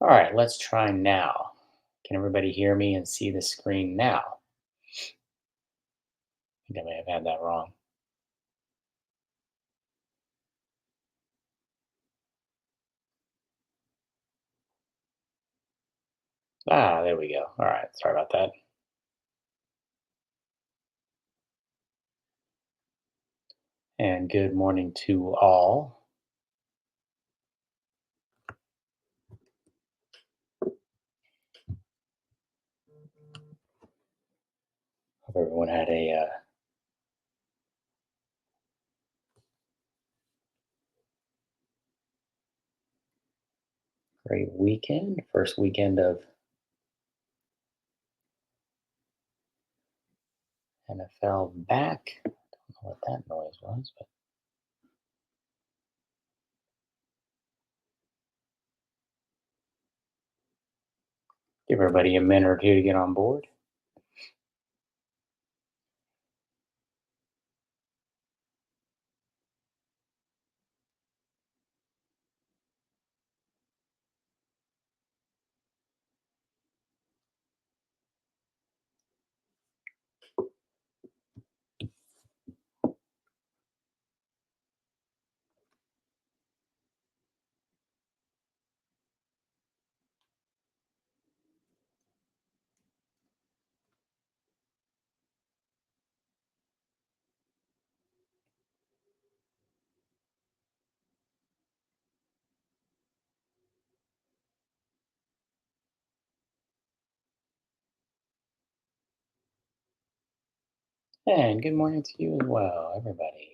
All right, let's try now. Can everybody hear me and see the screen now? I think I may have had that wrong. There we go. All right, sorry about that. And good morning to all. Hope everyone had a great weekend. First weekend of NFL back. Don't know what that noise was, but give everybody a minute or two to get on board. And good morning to you as well, everybody.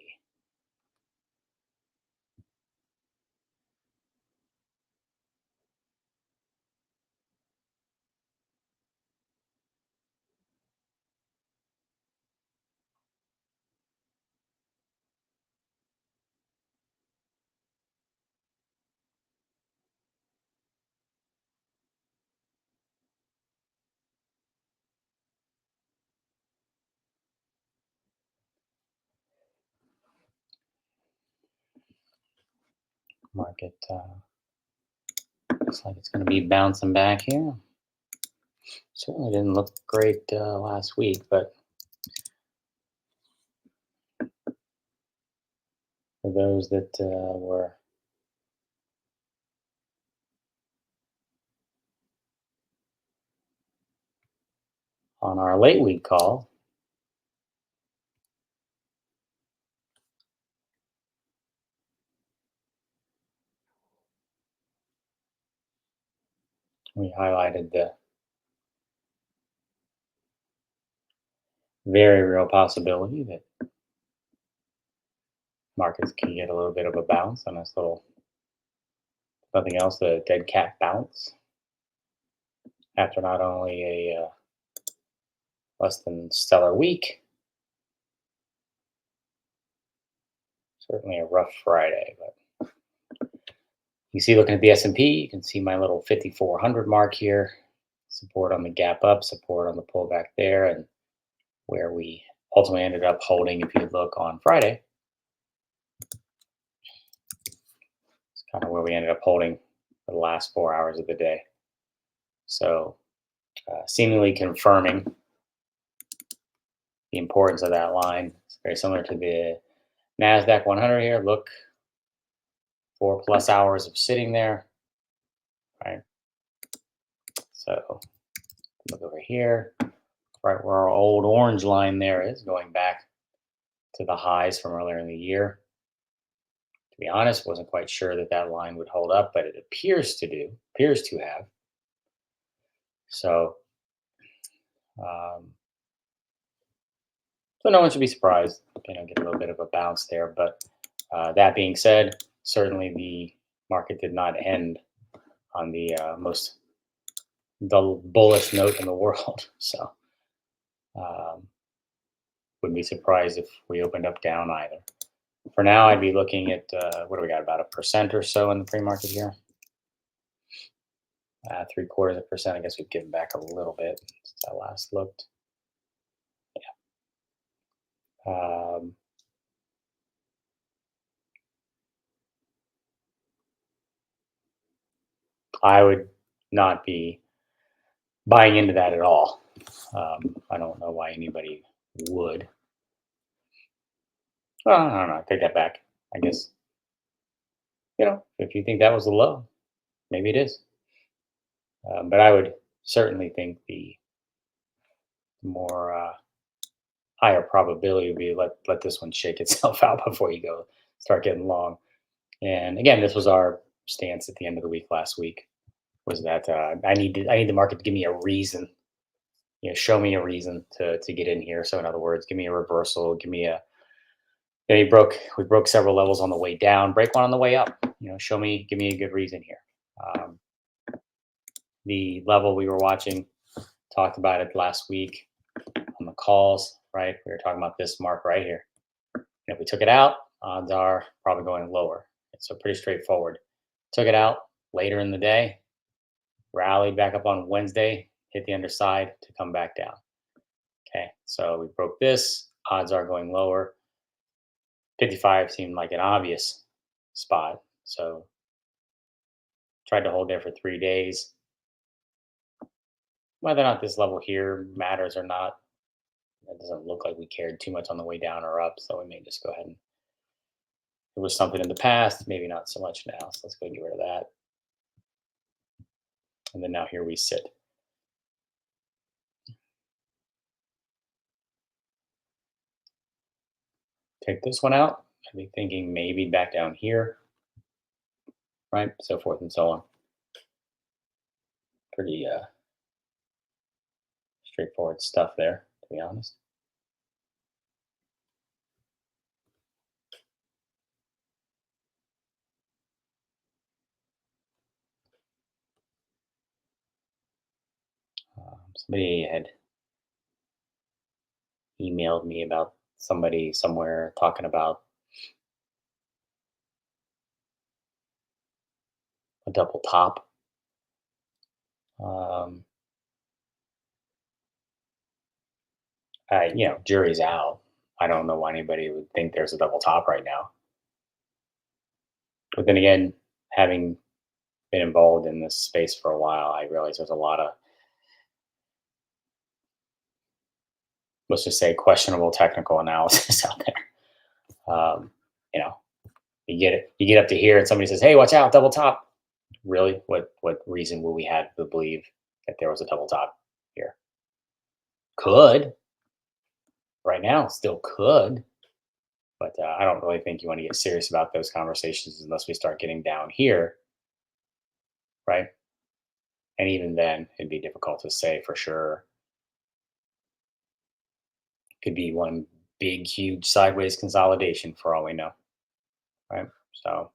Market looks like it's going to be bouncing back here. Certainly didn't look great last week, but for those that were on our late week call, we highlighted the very real possibility that markets can get a little bit of a bounce on this little, nothing else, the dead cat bounce after not only a less than stellar week, certainly a rough Friday. But you see, looking at the S&P, you can see my little 5,400 mark here. Support on the gap up, support on the pullback there, and where we ultimately ended up holding, if you look on Friday, it's kind of where we ended up holding for the last 4 hours of the day. So, seemingly confirming the importance of that line. It's very similar to the NASDAQ 100 here. Look, 4+ hours of sitting there, right? So, look over here, right where our old orange line there is, going back to the highs from earlier in the year. To be honest, wasn't quite sure that that line would hold up, but it appears to have. So, um, so no one should be surprised. Get a little bit of a bounce there. But that being said, certainly the market did not end on the most the bullish note in the world. So, um, wouldn't be surprised if we opened up down either. For now, I'd be looking at what do we got, about 1% or so in the pre-market here. 0.75%. I guess we've given back a little bit since I last looked. Um, I would not be buying into that at all. I don't know why anybody would. Well, I don't know. I take that back. I guess, if you think that was the low, maybe it is. But I would certainly think the more higher probability would be let this one shake itself out before you go start getting long. And again, this was our stance at the end of the week last week, was that I need the market to give me a reason, show me a reason to get in here. So in other words, give me a reversal, give me a we broke several levels on the way down, break one on the way up. Give me a good reason here. Um, the level we were watching, talked about it last week on the calls, right? We were talking about this mark right here. And if we took it out, odds are probably going lower. So pretty straightforward. Took it out later in the day, rallied back up on Wednesday, hit the underside to come back down. Okay, so we broke this, odds are going lower. 55 seemed like an obvious spot. So tried to hold there for 3 days. Whether or not this level here matters or not, it doesn't look like we cared too much on the way down or up. So we may just go ahead and it was something in the past, maybe not so much now. So let's go get rid of that. And then now here we sit. Take this one out. I'd be thinking maybe back down here, right? So forth and so on. Pretty straightforward stuff there, to be honest. Somebody had emailed me about somebody somewhere talking about a double top. Um, jury's out. I don't know why anybody would think there's a double top right now. But then again, having been involved in this space for a while, I realize there's a lot of, let's just say, questionable technical analysis out there. You know, you get up to here, and somebody says, "Hey, watch out, double top." Really, what reason will we have to believe that there was a double top here? Could right now, still could, but I don't really think you want to get serious about those conversations unless we start getting down here, right? And even then, it'd be difficult to say for sure. Could be one big, huge sideways consolidation for all we know, right? So,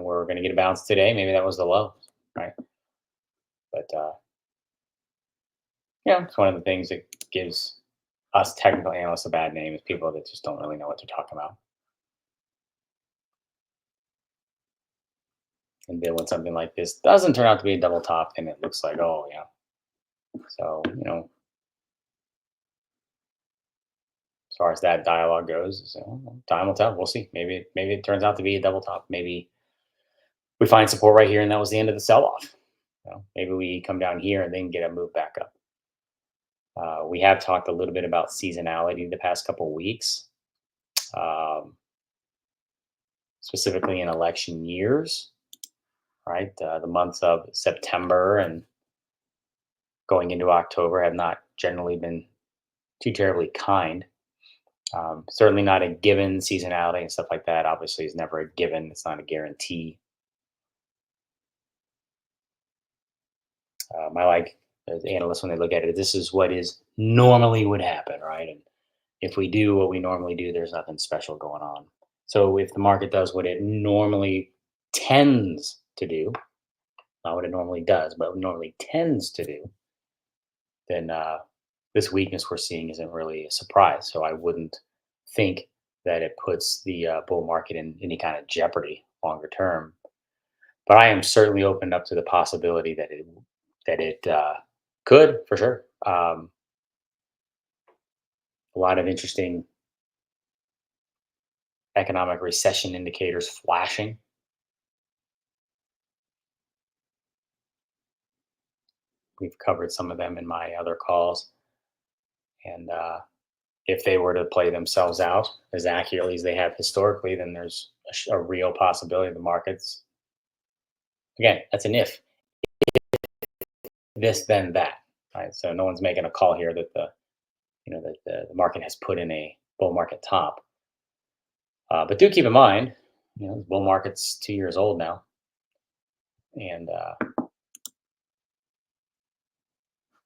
we're going to get a bounce today. Maybe that was the low, right? But yeah, it's one of the things that gives us technical analysts a bad name is people that just don't really know what they're talking about. And then when something like this doesn't turn out to be a double top, then it looks like, oh yeah. So, as far as that dialogue goes, time will tell. We'll see. Maybe it turns out to be a double top. Maybe we find support right here, and that was the end of the sell off. Maybe we come down here and then get a move back up. We have talked a little bit about seasonality the past couple of weeks, um, specifically in election years. Right, the months of September and going into October have not generally been too terribly kind. Certainly not a given. Seasonality and stuff like that obviously is never a given. It's not a guarantee. I like as analysts when they look at it, this is what is normally would happen, right? And if we do what we normally do, there's nothing special going on. So if the market does what it normally tends to do, not what it normally does, but normally tends to do, then this weakness we're seeing isn't really a surprise. So I wouldn't think that it puts the bull market in any kind of jeopardy longer term. But I am certainly opened up to the possibility that it could for sure. A lot of interesting economic recession indicators flashing. We've covered some of them in my other calls. And if they were to play themselves out as accurately as they have historically, then there's a real possibility the markets, again, that's an if, this, then that, right? So no one's making a call here that the market has put in a bull market top. But do keep in mind, the bull market's 2 years old now. And,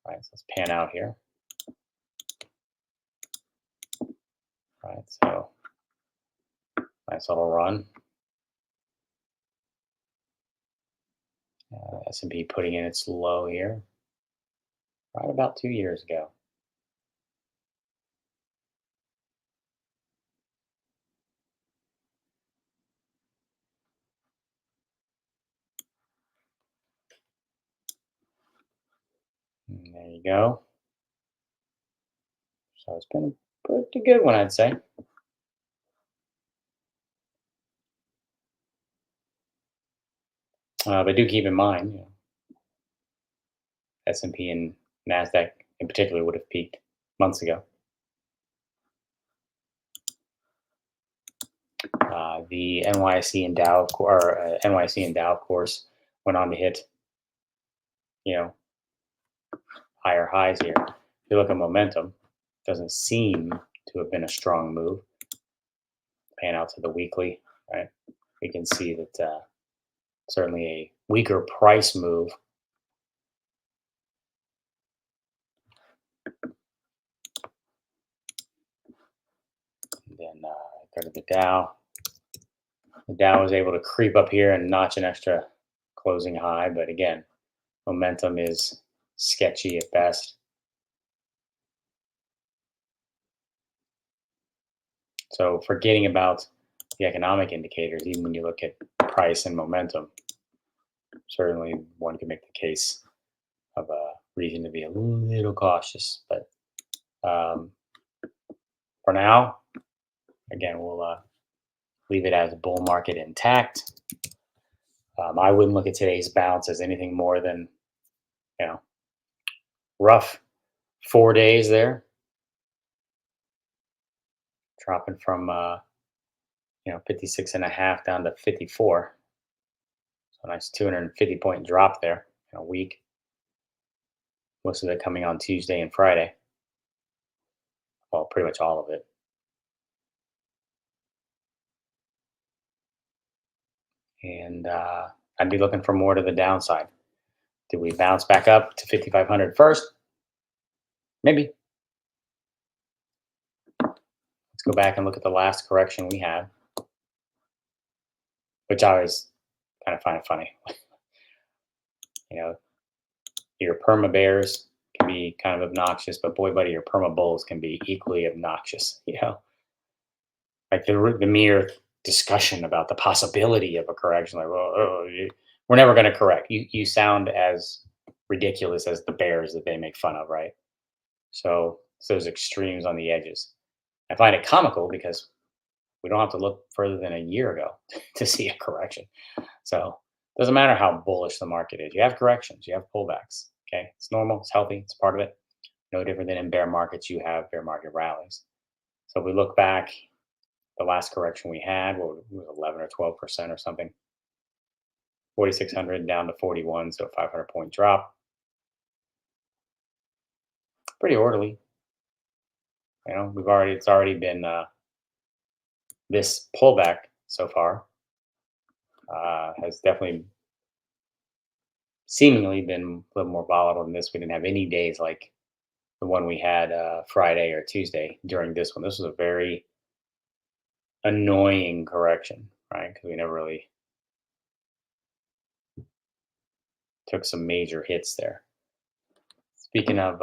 right, so let's pan out here. Right, so nice little run. S&P putting in its low here right about 2 years ago. And there you go. So it's been a pretty good one, I'd say. But do keep in mind, S&P and Nasdaq in particular would have peaked months ago. The NYC and Dow, NYC and Dow, of course, went on to hit, you know, higher highs here. If you look at momentum, doesn't seem to have been a strong move. Pan out to the weekly, right? We can see that certainly a weaker price move. And then go to the Dow. The Dow was able to creep up here and notch an extra closing high, but again, momentum is sketchy at best. So forgetting about the economic indicators, even when you look at price and momentum, certainly one can make the case of a reason to be a little cautious. But for now, again, we'll leave it as a bull market intact. I wouldn't look at today's bounce as anything more than, you know, rough 4 days there, dropping from 56 and a half down to 54. So a nice 250-point drop there in a week. Most of it coming on Tuesday and Friday. Well, pretty much all of it. And I'd be looking for more to the downside. Did we bounce back up to 5,500 first? Maybe. Let's go back and look at the last correction we had, which I always kind of find it funny. you know, your perma bears can be kind of obnoxious, but boy, buddy, your perma bulls can be equally obnoxious. Like the mere discussion about the possibility of a correction, like, well, we're never going to correct. You sound as ridiculous as the bears that they make fun of, right? So it's those extremes on the edges. I find it comical because we don't have to look further than a year ago to see a correction. So it doesn't matter how bullish the market is. You have corrections, you have pullbacks. Okay, it's normal, it's healthy, it's part of it. No different than in bear markets, you have bear market rallies. So if we look back, the last correction we had, what was 11 or 12% or something, 4,600 down to 41, so 500-point drop. Pretty orderly. It's already been this pullback so far has definitely seemingly been a little more volatile than this. We didn't have any days like the one we had Friday or Tuesday during this one. This was a very annoying correction, right? Because we never really took some major hits there. Speaking of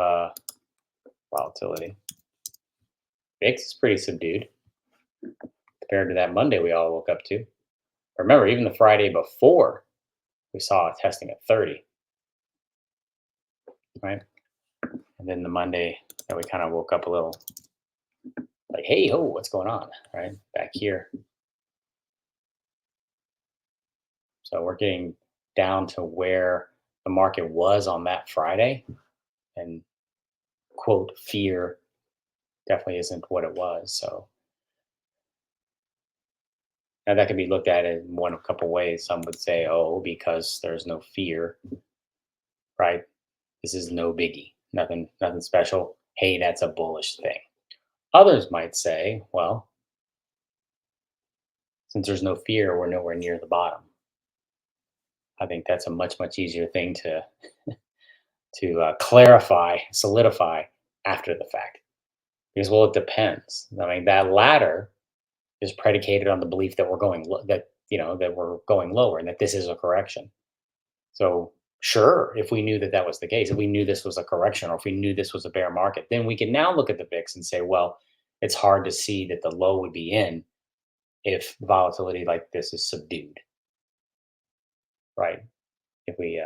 volatility, VIX is pretty subdued compared to that Monday we all woke up to. Remember, even the Friday before, we saw it testing at 30, right? And then the Monday that we kind of woke up a little like, hey, ho, what's going on, right? Back here. So we're getting down to where the the market was on that Friday, and quote fear definitely isn't what it was. So now that can be looked at in one of a couple ways. Some would say, oh, because there's no fear, right? This is no biggie, nothing special. Hey, that's a bullish thing. Others might say, well, since there's no fear, we're nowhere near the bottom. I think that's a much easier thing to clarify, solidify after the fact. Because well, it depends. I mean, that latter is predicated on the belief that we're going that that we're going lower and that this is a correction. So sure, if we knew that that was the case, if we knew this was a correction, or if we knew this was a bear market, then we can now look at the VIX and say, well, it's hard to see that the low would be in if volatility like this is subdued, right? If we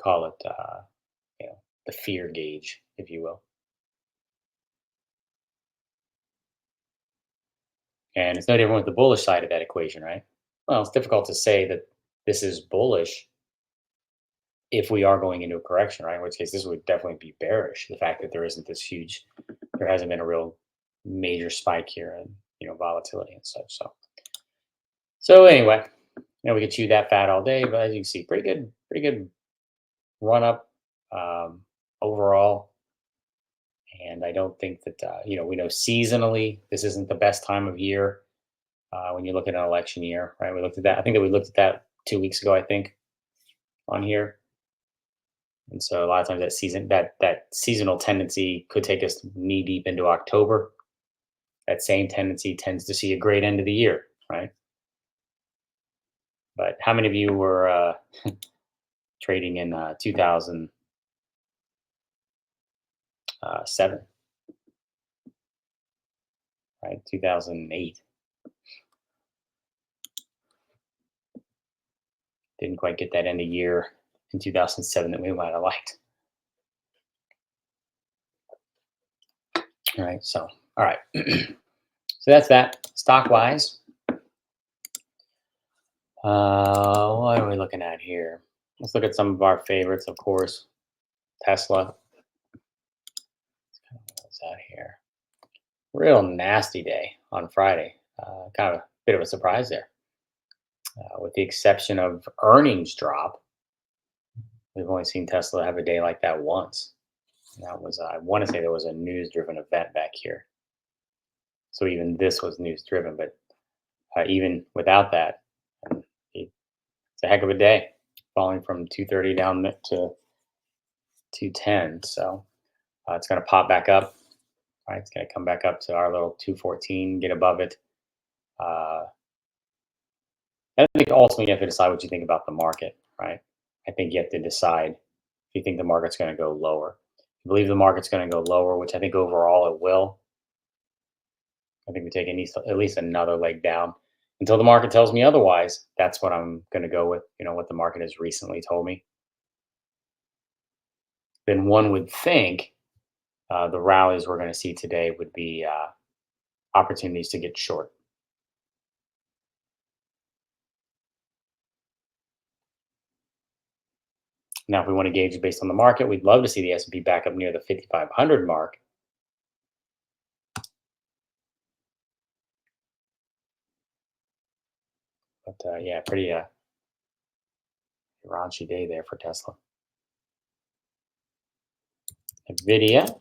call it, the fear gauge, if you will. And it's no different with the bullish side of that equation, right? Well, it's difficult to say that this is bullish if we are going into a correction, right? In which case, this would definitely be bearish. The fact that there isn't this huge, there hasn't been a real major spike here in volatility and such. So anyway, we could chew that fat all day, but as you can see, pretty good run up overall. And I don't think that we know seasonally this isn't the best time of year when you look at an election year, right? We looked at that. I think that we looked at that 2 weeks ago. I think on here. And so a lot of times that seasonal tendency could take us knee deep into October. That same tendency tends to see a great end of the year, right? But how many of you were trading in 2007, right? 2008. Didn't quite get that end of year in 2007 that we might have liked. All right. So, all right. So that's that stock wise. What are we looking at here? Let's look at some of our favorites, of course. Tesla. What's that here? Real nasty day on Friday. Kind of a bit of a surprise there. With the exception of earnings drop, we've only seen Tesla have a day like that once. And that was, I want to say there was a news driven event back here. So even this was news driven, but even without that, it's a heck of a day, falling from 230 down to 210. So it's going to pop back up. Right, it's going to come back up to our little 214, get above it. I think ultimately you have to decide what you think about the market, right? I think you have to decide if you think the market's going to go lower. If you believe the market's going to go lower, which I think overall it will, I think we take at least another leg down until the market tells me otherwise. That's what I'm going to go with, what the market has recently told me. Then one would think the rallies we're going to see today would be opportunities to get short. Now, if we want to gauge it based on the market, we'd love to see the S&P back up near the 5,500 mark. But yeah, pretty raunchy day there for Tesla. Nvidia.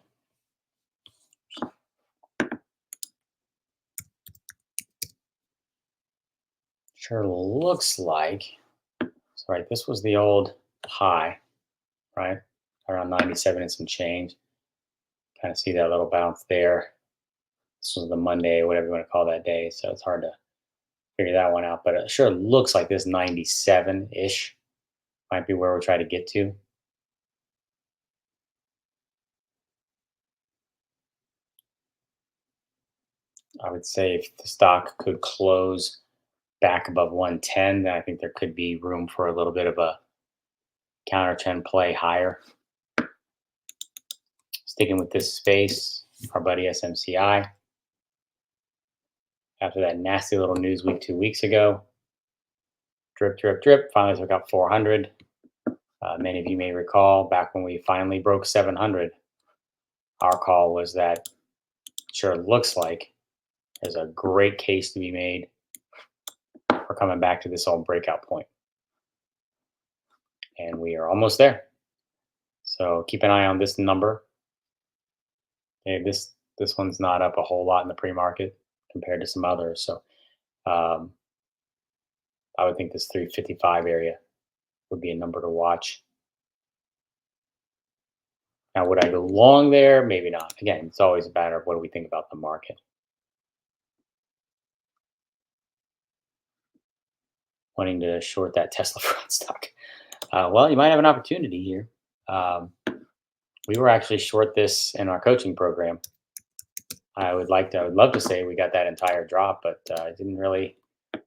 Sure looks like. So, right, this was the old high, right? Around 97 and some change. Kind of see that little bounce there. This was the Monday, whatever you want to call that day. So it's hard to figure that one out. But it sure looks like this 97-ish might be where we're trying to get to. I would say if the stock could close back above 110, then I think there could be room for a little bit of a counter trend play higher. Sticking with this space, our buddy SMCI. after that nasty little news week 2 weeks ago. Drip, drip, drip. Finally took out 400. Many of you may recall back when we finally broke 700, our call was that sure looks like there's a great case to be made for coming back to this old breakout point. And we are almost there. So keep an eye on this number. Okay, this one's not up a whole lot in the pre-market compared to some others. So um, I would think this 355 area would be a number to watch. Now, would I go long there? Maybe not. Again, it's always a matter of what do we think about the market. Wanting to short that Tesla front stock. Well, you might have an opportunity here. Um, we were actually short this in our coaching program. I would love to say we got that entire drop, but it didn't really.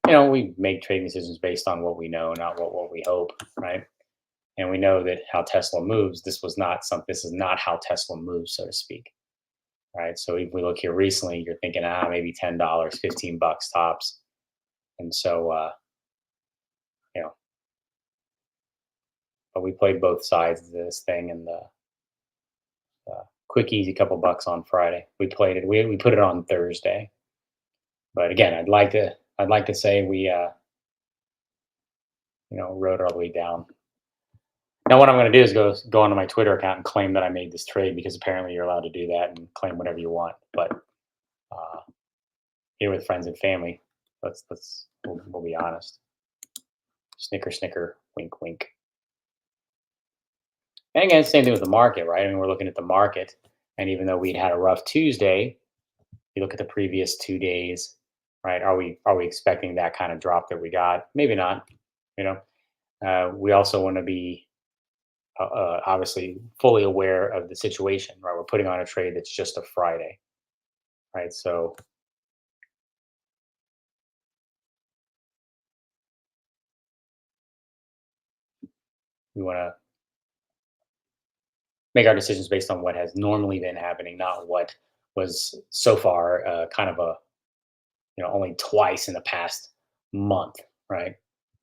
We make trading decisions based on what we know, not what we hope, right? And we know that how Tesla moves. This is not how Tesla moves, so to speak, right? So if we look here recently, you're thinking, maybe $10, $15 tops, and so you know, but we played both sides of this thing, and the quick, easy couple bucks on Friday. We played it. We put it on Thursday, but again, I'd like to say we rode all the way down. Now, what I'm going to do is go onto my Twitter account and claim that I made this trade because apparently you're allowed to do that and claim whatever you want. But uh, here with friends and family, we'll be honest. Snicker, snicker, wink, wink. And again, same thing with the market, right? I mean, we're looking at the market, and even though we'd had a rough Tuesday, you look at the previous 2 days, right? Are we expecting that kind of drop that we got? Maybe not. You we also want to be obviously fully aware of the situation, right? We're putting on a trade that's just a Friday, right? So we want to make our decisions based on what has normally been happening, not what was so far kind of a only twice in the past month, right?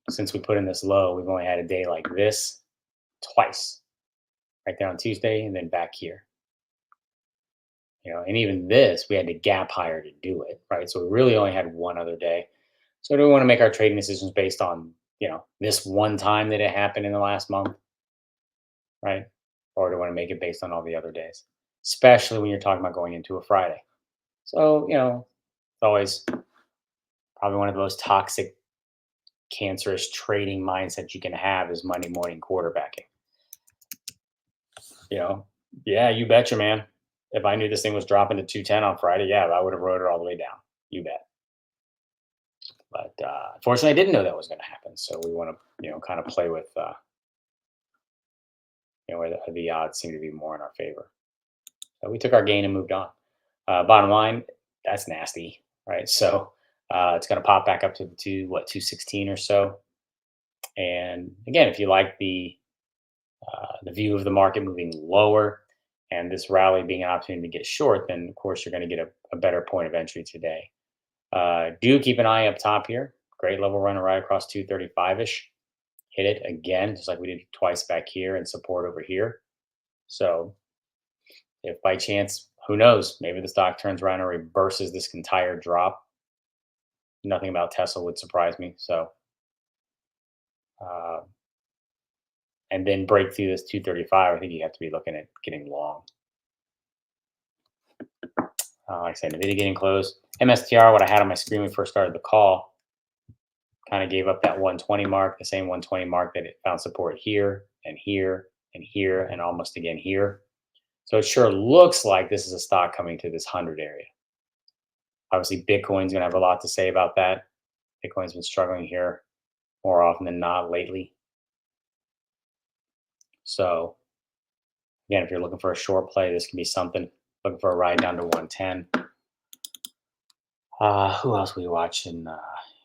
Since we put in this low, we've only had a day like this twice, right there on Tuesday and then back here. And even this, we had to gap higher to do it, right? So we really only had one other day. So do we want to make our trading decisions based on, this one time that it happened in the last month, right? Or do we want to make it based on all the other days, especially when you're talking about going into a Friday? So, it's always probably one of the most toxic, cancerous trading mindsets you can have is Monday morning quarterbacking. You know, yeah, you betcha, man. If I knew this thing was dropping to 210 on Friday, yeah, I would have rode it all the way down. You bet. But unfortunately, I didn't know that was going to happen. So we want to, kind of play with, where the odds seem to be more in our favor. So we took our gain and moved on. Bottom line, that's nasty, right? So it's going to pop back up to 216 or so. And again, if you like the view of the market moving lower and this rally being an opportunity to get short, then of course you're going to get a better point of entry today. Do keep an eye up top here. Great level runner right across 235 ish. Hit it again, just like we did twice back here and support over here. So if by chance, who knows, maybe the stock turns around and reverses this entire drop. Nothing about Tesla would surprise me. So, uh, and then break through this 235, I think you have to be looking at getting long. Like I said, NVIDIA getting close. MSTR, what I had on my screen when we first started the call, kind of gave up that 120 mark, the same 120 mark that it found support here and here and here and almost again here. So it sure looks like this is a stock coming to this 100 area. Obviously, Bitcoin's going to have a lot to say about that. Bitcoin's been struggling here more often than not lately. So again, if you're looking for a short play, this can be something. Looking for a ride down to 110. Who else we watching?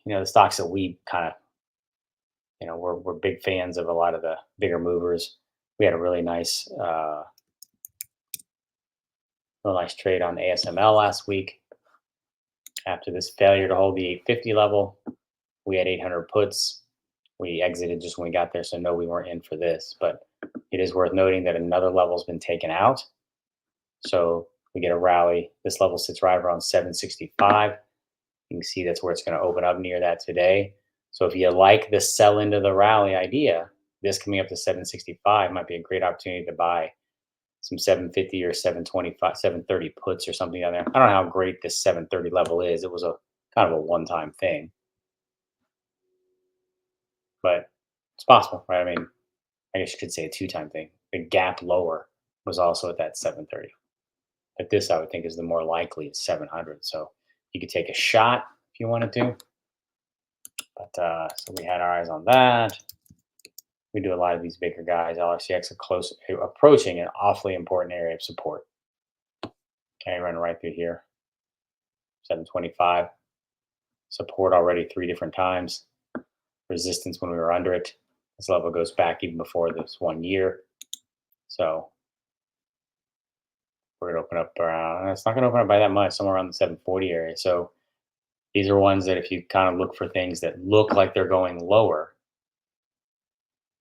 The stocks that we kind of, we're big fans of a lot of the bigger movers. We had a real nice trade on ASML last week After this failure to hold the 850 level, we had 800 puts. We exited just when we got there, so no, we weren't in for this. But it is worth noting that another level's been taken out. So we get a rally. This level sits right around 765. You can see that's where it's going to open up near that today. So if you like the sell into the rally idea, this coming up to 765 might be a great opportunity to buy some 750 or 725, 730 puts or something down there. I don't know how great this 730 level is. It was a kind of a one-time thing, but it's possible, right? I mean, I guess you could say a two-time thing. The gap lower was also at that 730. But this, I would think, is the more likely at 700. So you could take a shot if you wanted to. But so we had our eyes on that. We do a lot of these bigger guys. LRCX are close, approaching an awfully important area of support. Okay, running right through here. 725. Support already 3 different times. Resistance when we were under it. This level goes back even before this 1 year. So we're going to open up around, it's not going to open up by that much, somewhere around the 740 area. So these are ones that if you kind of look for things that look like they're going lower,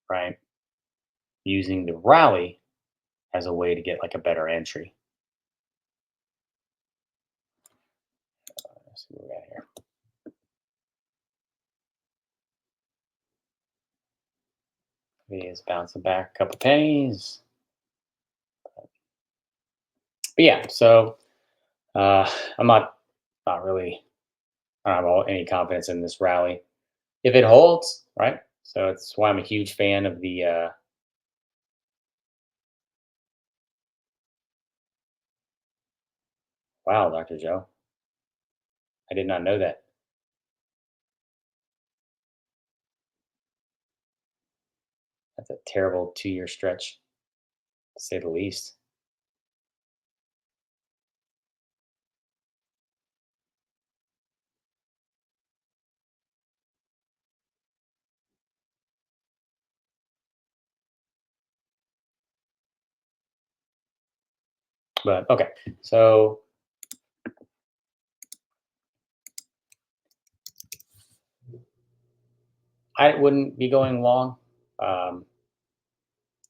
right? Using the rally as a way to get like a better entry. Let's see what we got here. It is bouncing back a couple pennies. But yeah, so I'm not really, I don't have any confidence in this rally. If it holds, right? So it's why I'm a huge fan of the wow, Dr. Joe. I did not know that. That's a terrible 2 year stretch, to say the least. But okay, so I wouldn't be going long. Um,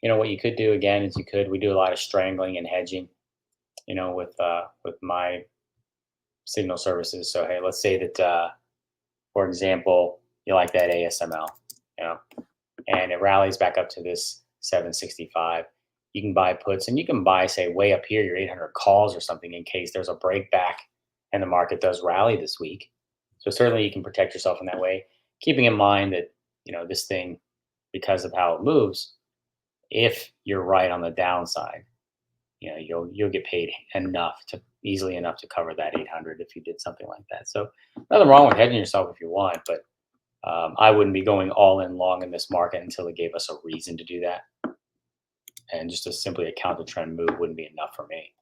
what you could do again is we do a lot of strangling and hedging. With my signal services. So hey, let's say that for example, you like that ASML, you know, and it rallies back up to this 765. You can buy puts and you can buy, say, way up here, your 800 calls or something in case there's a break back and the market does rally this week. So certainly you can protect yourself in that way, keeping in mind that, this thing, because of how it moves, if you're right on the downside, you'll get paid easily enough to cover that 800 if you did something like that. So nothing wrong with hedging yourself if you want, but I wouldn't be going all in long in this market until it gave us a reason to do that. And just to simply account the trend move wouldn't be enough for me.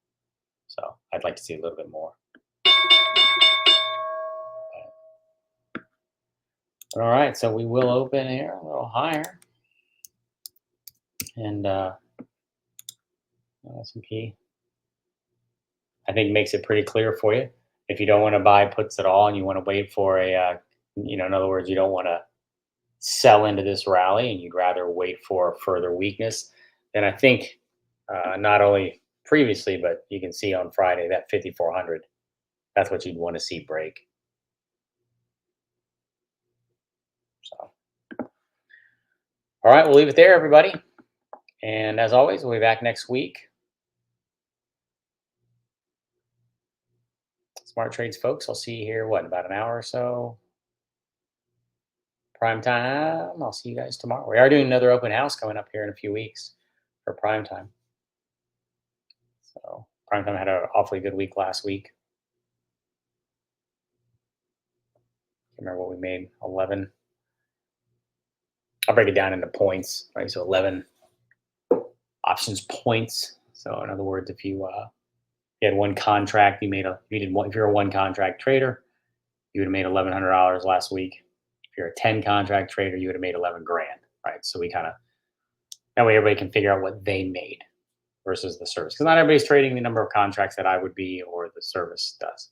So I'd like to see a little bit more. All right, so we will open here a little higher, and S&P I think makes it pretty clear for you. If you don't want to buy puts at all and you want to wait for in other words, you don't want to sell into this rally and you'd rather wait for further weakness, then I think not only previously, but you can see on Friday that 5,400, that's what you'd want to see break. So, all right, we'll leave it there, everybody. And as always, we'll be back next week. Smart trades, folks. I'll see you here, in about an hour or so? Prime time. I'll see you guys tomorrow. We are doing another open house coming up here in a few weeks for prime time. So prime time had an awfully good week last week. Can't remember what we made. 11. I'll break it down into points, right? So 11 options points. So in other words, if you had one contract, if you're a one contract trader, you would have made $1,100 last week. If you're a 10 contract trader, you would have made 11 grand, right? So we kind of, that way everybody can figure out what they made versus the service. Because not everybody's trading the number of contracts that I would be or the service does.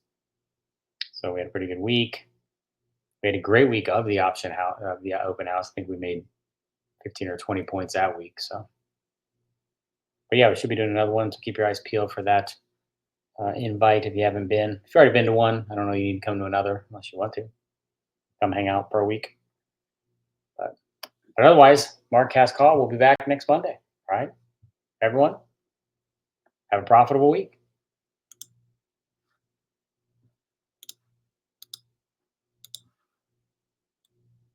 So we had a pretty good week. We had a great week of the option house, of the open house. I think we made 15 or 20 points that week. So, but yeah, we should be doing another one. So keep your eyes peeled for that invite if you haven't been. If you've already been to one, I don't know, you need to come to another unless you want to. Come hang out for a week. But otherwise, Marketcast call. We'll be back next Monday. All right, everyone, have a profitable week.